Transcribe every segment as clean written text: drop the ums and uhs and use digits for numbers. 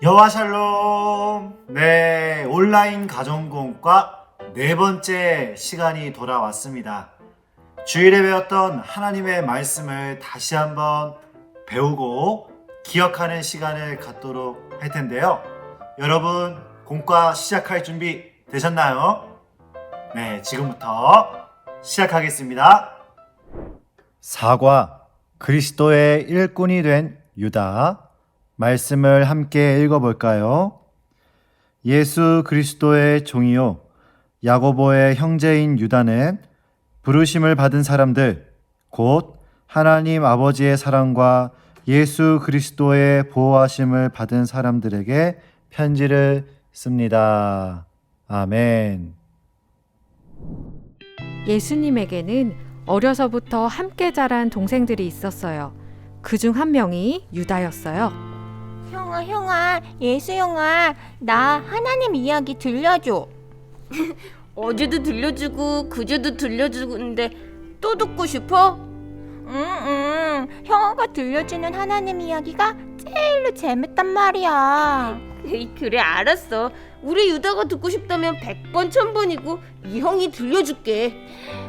여와 샬롬. 네, 온라인 가정공과 네 번째 시간이 돌아왔습니다. 주일에 배웠던 하나님의 말씀을 다시 한번 배우고 기억하는 시간을 갖도록 할 텐데요. 여러분, 공과 시작할 준비 되셨나요? 네, 지금부터 시작하겠습니다. 사과, 그리스도의 일꾼이 된 유다. 말씀을 함께 읽어볼까요? 예수 그리스도의 종이요 야고보의 형제인 유다는 부르심을 받은 사람들, 곧 하나님 아버지의 사랑과 예수 그리스도의 보호하심을 받은 사람들에게 편지를 씁니다. 아멘. 예수님에게는 어려서부터 함께 자란 동생들이 있었어요. 그중 한 명이 유다였어요. 형아, 예수 형아, 나 하나님 이야기 들려줘. 어제도 들려주고 그제도 들려주는데 또 듣고 싶어? 형아가 들려주는 하나님 이야기가 제일로 재밌단 말이야. 그래 알았어. 우리 유다가 듣고 싶다면 100번 1000번이고 이 형이 들려줄게.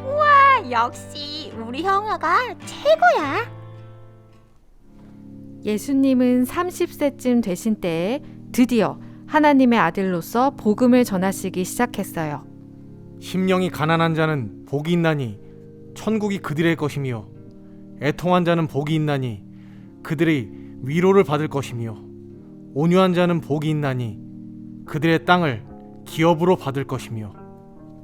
아, 역시 우리 형아가 최고야. 예수님은 30세쯤 되신 때에 드디어 하나님의 아들로서 복음을 전하시기 시작했어요. 심령이 가난한 자는 복이 있나니 천국이 그들의 것이며 애통한 자는 복이 있나니 그들이 위로를 받을 것이며 온유한 자는 복이 있나니 그들의 땅을 기업으로 받을 것이며.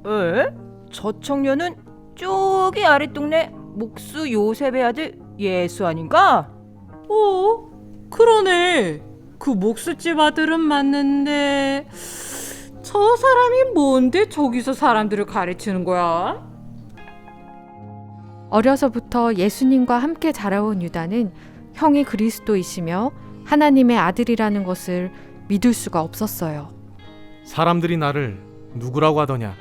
에? 저 청년은 저기 아랫동네 목수 요셉의 아들 예수 아닌가? 그러네. 그 목수집 아들은 맞는데 저 사람이 뭔데 저기서 사람들을 가르치는 거야? 어려서부터 예수님과 함께 자라온 유다는 형이 그리스도이시며 하나님의 아들이라는 것을 믿을 수가 없었어요. 사람들이 나를 누구라고 하더냐?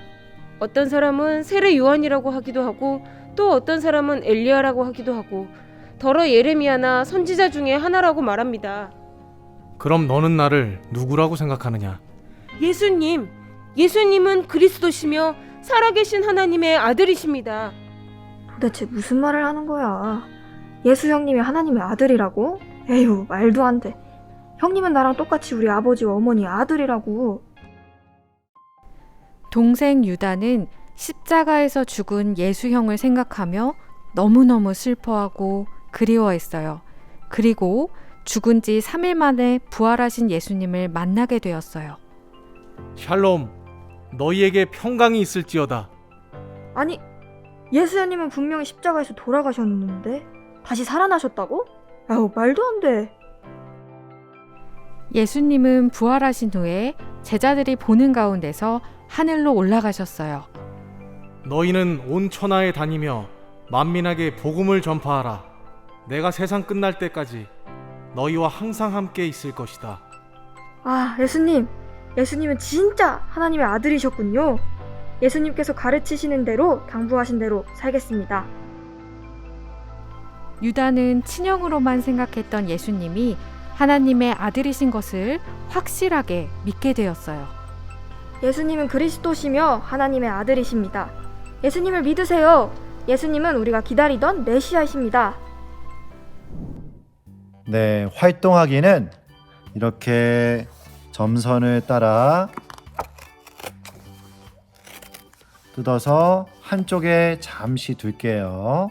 어떤 사람은 세례 요한이라고 하기도 하고 또 어떤 사람은 엘리야라고 하기도 하고 더러 예레미야나 선지자 중에 하나라고 말합니다. 그럼 너는 나를 누구라고 생각하느냐? 예수님은 그리스도시며 살아계신 하나님의 아들이십니다. 도대체 무슨 말을 하는 거야? 예수 형님이 하나님의 아들이라고? 에휴, 말도 안 돼. 형님은 나랑 똑같이 우리 아버지와 어머니 아들이라고. 동생 유다는 십자가에서 죽은 예수 형을 생각하며 너무너무 슬퍼하고 그리워했어요. 그리고 죽은 지 3일 만에 부활하신 예수님을 만나게 되었어요. 샬롬, 너희에게 평강이 있을지어다. 아니, 예수 형님은 분명히 십자가에서 돌아가셨는데 다시 살아나셨다고? 아우, 말도 안 돼. 예수님은 부활하신 후에 제자들이 보는 가운데서 하늘로 올라가셨어요. 너희는 온 천하에 다니며 만민에게 복음을 전파하라. 내가 세상 끝날 때까지 너희와 항상 함께 있을 것이다. 아, 예수님은 진짜 하나님의 아들이셨군요. 예수님께서 가르치시는 대로 당부하신 대로 살겠습니다. 유다는 친형으로만 생각했던 예수님이 하나님의 아들이신 것을 확실하게 믿게 되었어요. 예수님은 그리스도시며 하나님의 아들이십니다. 예수님을 믿으세요. 예수님은 우리가 기다리던 메시아이십니다. 네, 활동하기는 이렇게 점선을 따라 뜯어서 한쪽에 잠시 둘게요.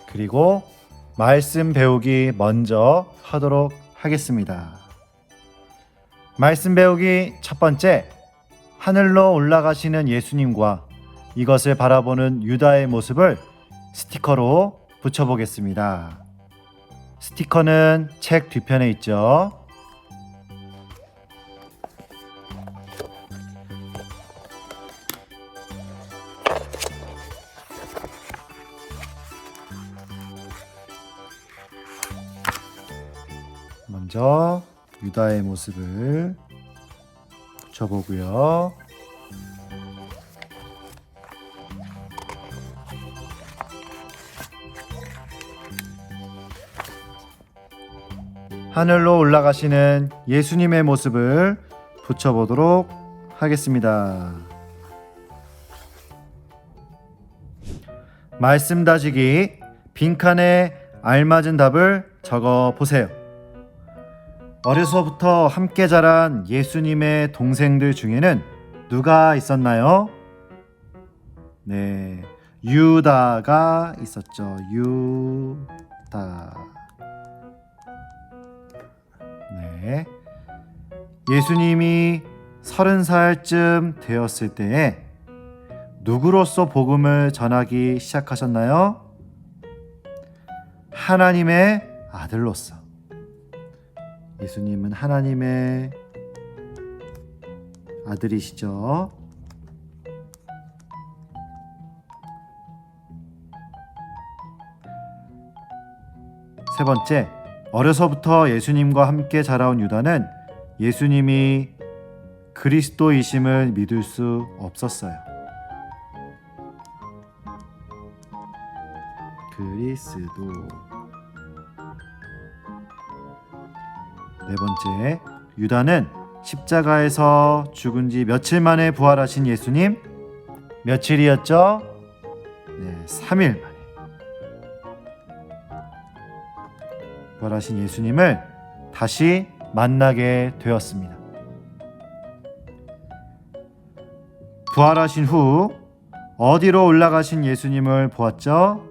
그리고 말씀 배우기 먼저 하도록 하겠습니다. 말씀 배우기 첫 번째, 하늘로 올라가시는 예수님과 이것을 바라보는 유다의 모습을 스티커로 붙여보겠습니다. 스티커는 책 뒤편에 있죠. 먼저 유다의 모습을 붙여보고요. 하늘로 올라가시는 예수님의 모습을 붙여보도록 하겠습니다. 말씀 다지기 빈칸에 알맞은 답을 적어 보세요. 어려서부터 함께 자란 예수님의 동생들 중에는 누가 있었나요? 네, 유다가 있었죠. 유다. 네. 예수님이 30살쯤 되었을 때에 누구로서 복음을 전하기 시작하셨나요? 하나님의 아들로서. 예수님은 하나님의 아들이시죠. 세 번째, 어려서부터 예수님과 함께 자라온 유다는 예수님이 그리스도이심을 믿을 수 없었어요. 그리스도. 네 번째, 유다는 십자가에서 죽은 지 며칠 만에 부활하신 예수님, 며칠이었죠? 네, 3일 만에 부활하신 예수님을 다시 만나게 되었습니다. 부활하신 후 어디로 올라가신 예수님을 보았죠?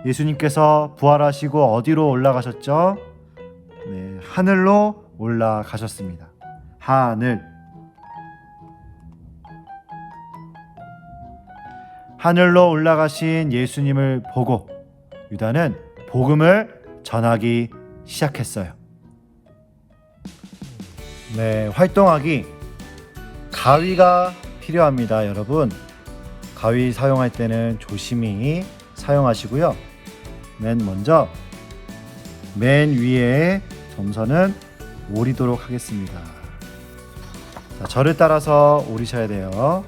예수님께서 부활하시고 어디로 올라가셨죠? 네, 하늘로 올라가셨습니다. 하늘. 하늘로 올라가신 예수님을 보고 유다는 복음을 전하기 시작했어요. 네, 활동하기 가위가 필요합니다, 여러분. 가위 사용할 때는 조심히 사용하시고요. 맨 먼저 맨 위에 점선은 오리도록 하겠습니다. 자, 저를 따라서 오리셔야 돼요.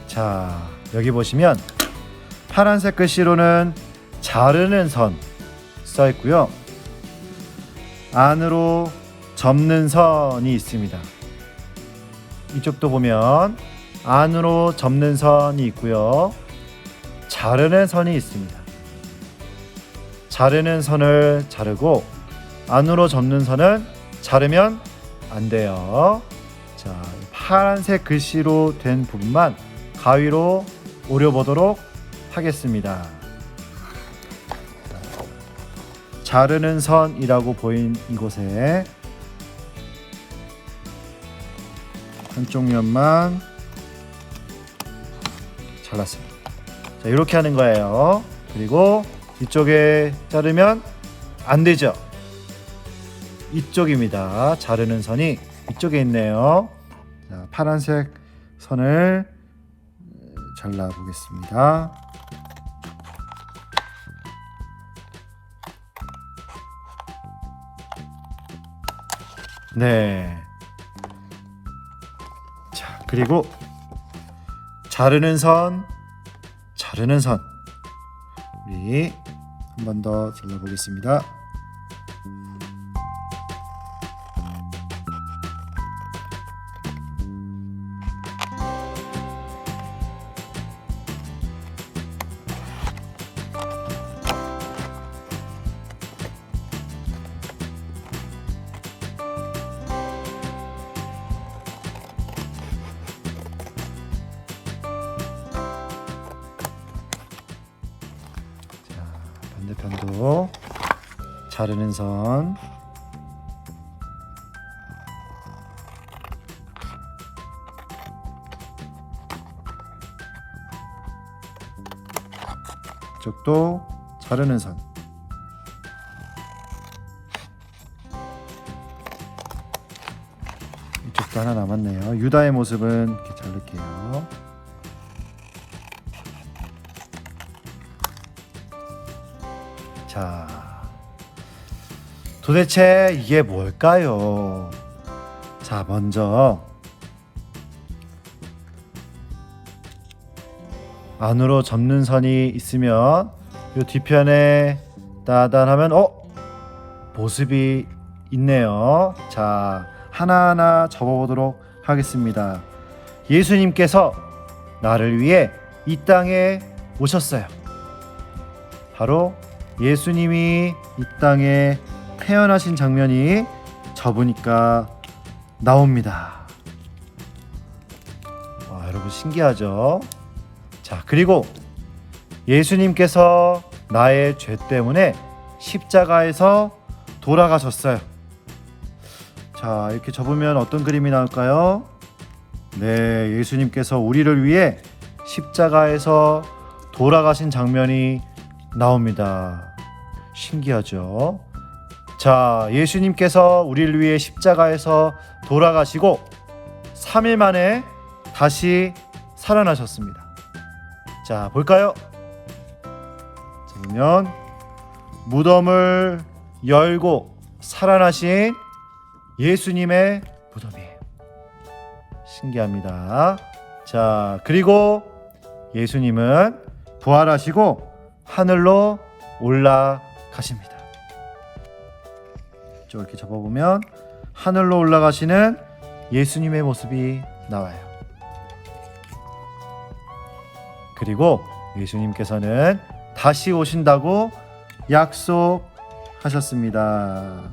자, 여기 보시면 파란색 글씨로는 자르는 선 써 있고요. 안으로 접는 선이 있습니다. 이쪽도 보면 안으로 접는 선이 있고요. 자르는 선이 있습니다. 자르는 선을 자르고 안으로 접는 선은 자르면 안 돼요. 자, 파란색 글씨로 된 부분만 가위로 오려보도록 하겠습니다. 자르는 선이라고 보인 이곳에 한쪽 면만 잘랐습니다. 자, 이렇게 하는 거예요. 그리고 이쪽에 자르면 안 되죠. 이쪽입니다. 자르는 선이 이쪽에 있네요. 자, 파란색 선을 잘라 보겠습니다. 네. 자, 그리고 자르는 선, 우리 한 번 더 잘라 보겠습니다. 반대편도 자르는 선, 이쪽도 자르는 선. 이쪽도 하나 남았네요. 유다의 모습은 이렇게 자를게요. 자, 도대체 이게 뭘까요? 자, 먼저 안으로 접는 선이 있으면 이 뒤편에 따단하면 모습이 있네요. 자, 하나하나 접어보도록 하겠습니다. 예수님께서 나를 위해 이 땅에 오셨어요. 바로 예수님이 이 땅에 태어나신 장면이 접으니까 나옵니다. 와, 여러분 신기하죠? 자, 그리고 예수님께서 나의 죄 때문에 십자가에서 돌아가셨어요. 자, 이렇게 접으면 어떤 그림이 나올까요? 네, 예수님께서 우리를 위해 십자가에서 돌아가신 장면이 나옵니다. 신기하죠? 자, 예수님께서 우리를 위해 십자가에서 돌아가시고 3일 만에 다시 살아나셨습니다. 자, 볼까요? 자, 보면 무덤을 열고 살아나신 예수님의 무덤이에요. 신기합니다. 자, 그리고 예수님은 부활하시고 하늘로 올라가십니다. 이렇게 접어보면 하늘로 올라가시는 예수님의 모습이 나와요. 그리고 예수님께서는 다시 오신다고 약속하셨습니다.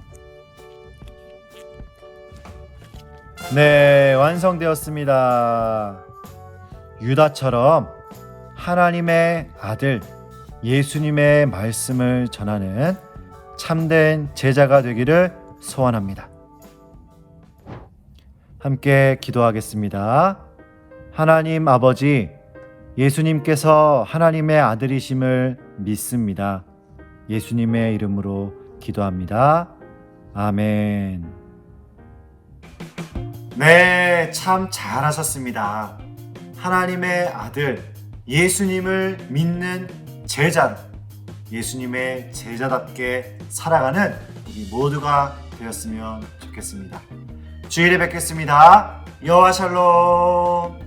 네, 완성되었습니다. 유다처럼 하나님의 아들 예수님의 말씀을 전하는 참된 제자가 되기를 소원합니다. 함께 기도하겠습니다. 하나님 아버지, 예수님께서 하나님의 아들이심을 믿습니다. 예수님의 이름으로 기도합니다. 아멘. 네, 참 잘하셨습니다. 하나님의 아들 예수님을 믿는 제자, 예수님의 제자답게 살아가는 우리 모두가 되었으면 좋겠습니다. 주일에 뵙겠습니다. 여호와 샬롬.